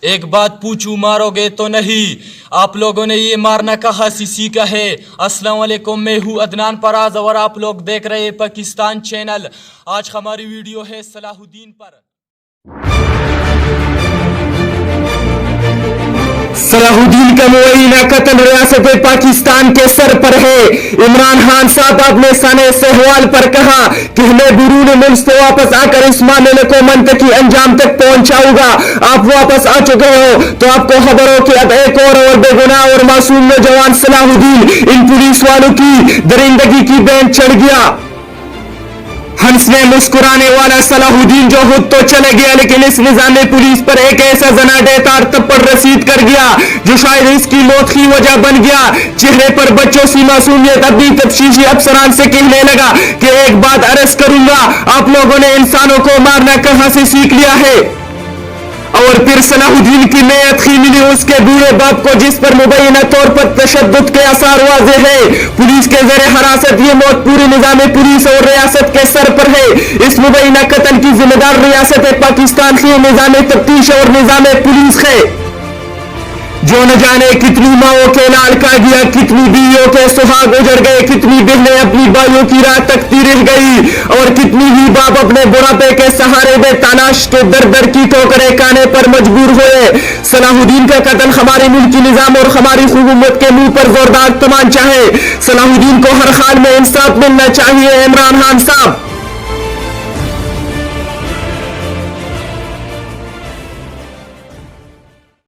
ایک بات پوچھوں مارو گے تو نہیں؟ آپ لوگوں نے یہ مارنا کہاں سے سیکھا ہے؟ السلام علیکم، میں ہوں عدنان پراز اور آپ لوگ دیکھ رہے ہیں پاکستان چینل۔ آج ہماری ویڈیو ہے صلاح الدین پر۔ صلاح الدین کا معینہ قتل ریاست پاکستان کے سر پر ہے۔ عمران خان صاحب آپ نے سانحہ سہوال پر کہا کہ میں بیرون ملک سے واپس آ کر اس معاملے کو منطقی انجام تک پہنچاؤں گا۔ آپ واپس آ چکے ہو تو آپ کو خبر ہو کہ اب ایک اور بے گناہ اور معصوم نوجوان صلاح الدین ان پولیس والوں کی درندگی کی بینچ چڑھ گیا۔ ہنسنے مسکرانے والا صلاح الدین جو خود تو چلے گیا لیکن اس نظام پولیس پر ایک ایسا زناڈے تار تپڑ رسید کر گیا جو شاید اس کی موت کی وجہ بن گیا۔ چہرے پر بچوں سی معصومیت اب بھی تفتیشی افسران سے کہنے لگا کہ ایک بات عرض کروں گا، آپ لوگوں نے انسانوں کو مارنا کہاں سے سیکھ لیا ہے؟ اور پھر صلاح الدین کی نیت ہی ملی اس کے بوڑھے باپ کو جس پر مبینہ طور پر تشدد کے آثار واضح ہے۔ پولیس کے زیر حراست یہ موت پورے نظام پولیس اور ریاست کے سر پر ہے۔ اس مبینہ قتل کی ذمہ دار ریاست پاکستان کی نظام تفتیش اور نظام پولیس ہے، جو نہ جانے کتنی ماؤں کے لال کھا گیا، کتنی بیویوں کے سہاگ اجڑ گئے، کتنی بہنیں اپنی بھائیوں کی راہ تکتی رہ گئی اور کتنی ہی باپ اپنے بڑھاپے کے سہارے بے تلاش کے در در کی ٹھوکریں کھانے پر مجبور ہوئے۔ صلاح الدین کا قتل ہمارے ملکی نظام اور ہماری حکومت کے منہ پر زوردار تمانچہ ہے۔ صلاح الدین کو ہر حال میں انصاف ملنا چاہیے۔ عمران خان صاحب